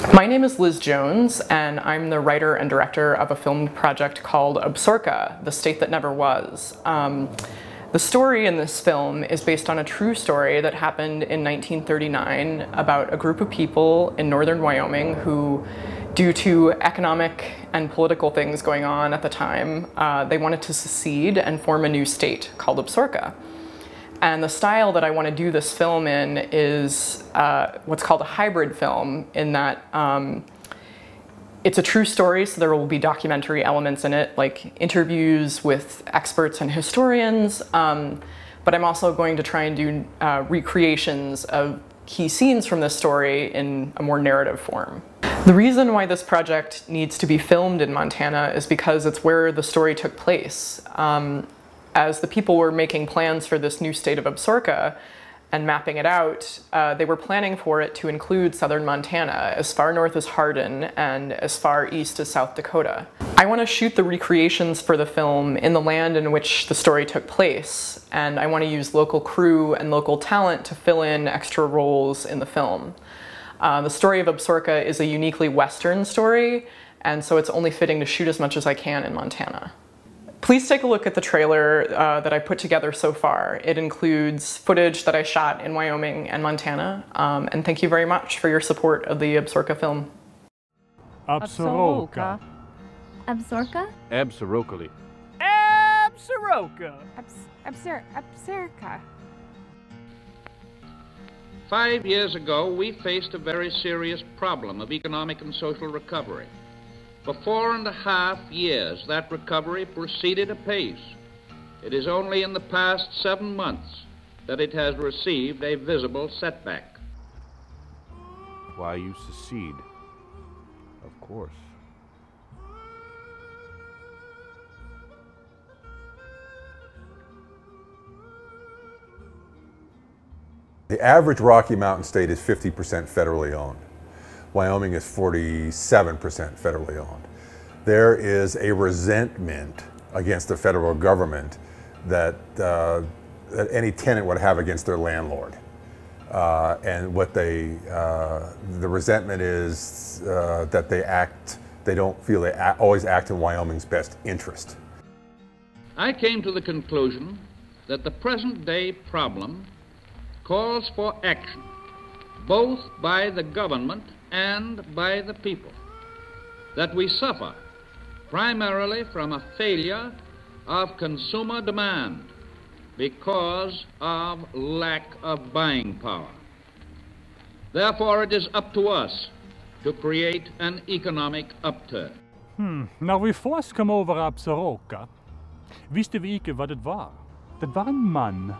My name is Liz Jones, and I'm the writer and director of a film project called Absaroka, The State That Never Was. The story in this film is based on a true story that happened in 1939 about a group of people in northern Wyoming who, due to economic and political things going on at the time, they wanted to secede and form a new state called Absaroka. And the style that I want to do this film in is what's called a hybrid film, in that it's a true story, so there will be documentary elements in it, like interviews with experts and historians, but I'm also going to try and do recreations of key scenes from this story in a more narrative form. The reason why this project needs to be filmed in Montana is because it's where the story took place. As the people were making plans for this new state of Absaroka and mapping it out, they were planning for it to include southern Montana, as far north as Hardin and as far east as South Dakota. I want to shoot the recreations for the film in the land in which the story took place, and I want to use local crew and local talent to fill in extra roles in the film. The story of Absaroka is a uniquely Western story, and so it's only fitting to shoot as much as I can in Montana. Please take a look at the trailer that I put together so far. It includes footage that I shot in Wyoming and Montana, and thank you very much for your support of the Absaroka film. Absaroka. Absaroka? Absaroka. Absaroka. Absaroka. 5 years ago, we faced a very serious problem of economic and social recovery. For 4.5 years, that recovery proceeded apace. It is only in the past 7 months that it has received a visible setback. Why you secede? Of course. The average Rocky Mountain state is 50% federally owned. Wyoming is 47% federally owned. There is a resentment against the federal government that any tenant would have against their landlord. And what the resentment is that they don't feel they always act in Wyoming's best interest. I came to the conclusion that the present day problem calls for action, both by the government and by the people, that we suffer primarily from a failure of consumer demand because of lack of buying power. Therefore, it is up to us to create an economic upturn. När vi först kom över Absaroka visste vi inte vad det var. Det var en man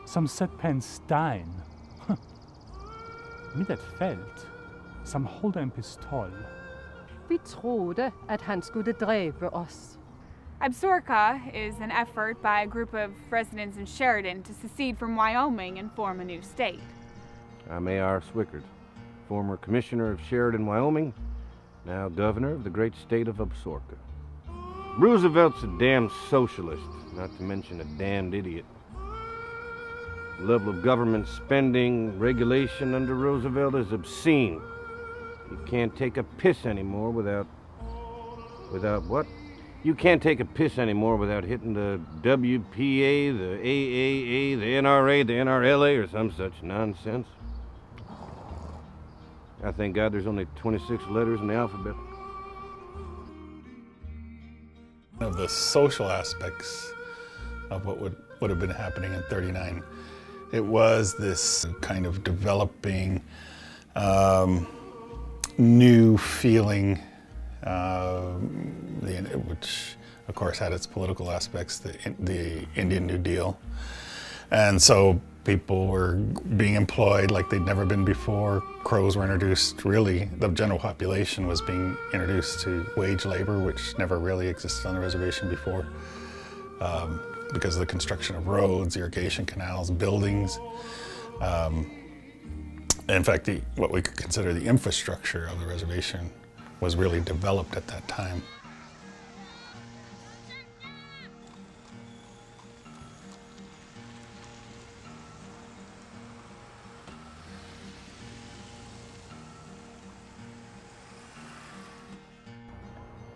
som satt på en stein med ett fält som höll en pistol. Vi trodde att han skulle dräpa oss. Absaroka is an effort by a group of residents in Sheridan to secede from Wyoming and form a new state. I'm A.R. Swickard, former commissioner of Sheridan, Wyoming, now governor of the great state of Absaroka. Roosevelt's a damn socialist, not to mention a damned idiot. The level of government spending, regulation under Roosevelt is obscene. You can't take a piss anymore without what? You can't take a piss anymore without hitting the WPA, the AAA, the NRA, the NRLA, or some such nonsense. I thank God there's only 26 letters in the alphabet. One of the social aspects of what would have been happening in '39, it was this kind of developing new feeling, which of course had its political aspects, the Indian New Deal. And so people were being employed like they'd never been before. Crows were introduced, really, the general population was being introduced to wage labor, which never really existed on the reservation before, because of the construction of roads, irrigation canals, buildings. In fact, what we could consider the infrastructure of the reservation was really developed at that time.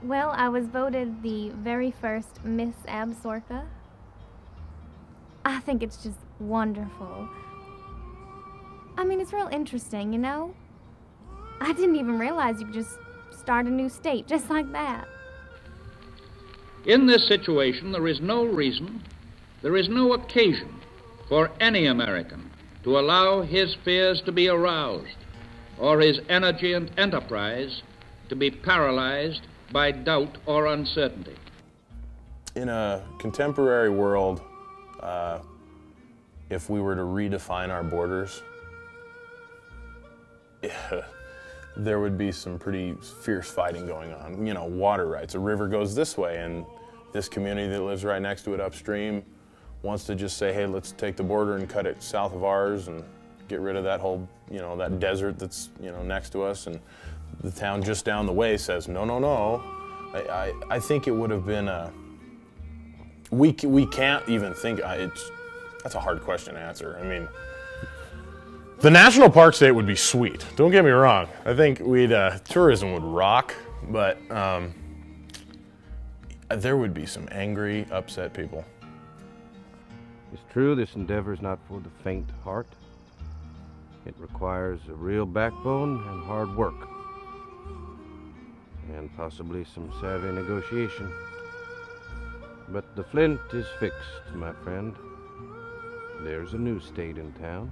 Well, I was voted the very first Miss Absaroka. I think it's just wonderful. I mean, it's real interesting, you know? I didn't even realize you could just start a new state just like that. In this situation, there is no reason, there is no occasion for any American to allow his fears to be aroused or his energy and enterprise to be paralyzed by doubt or uncertainty. In a contemporary world, if we were to redefine our borders, there would be some pretty fierce fighting going on. You know, water rights. A river goes this way, and this community that lives right next to it upstream wants to just say, hey, let's take the border and cut it south of ours and get rid of that whole, you know, that desert that's, you know, next to us. And the town just down the way says, no, no, no. I think it would have been a, we can't even think, that's a hard question to answer. I mean, the national park state would be sweet. Don't get me wrong. I think tourism would rock, but there would be some angry, upset people. It's true, this endeavor is not for the faint heart. It requires a real backbone and hard work, and possibly some savvy negotiation. But the flint is fixed, my friend. There's a new state in town.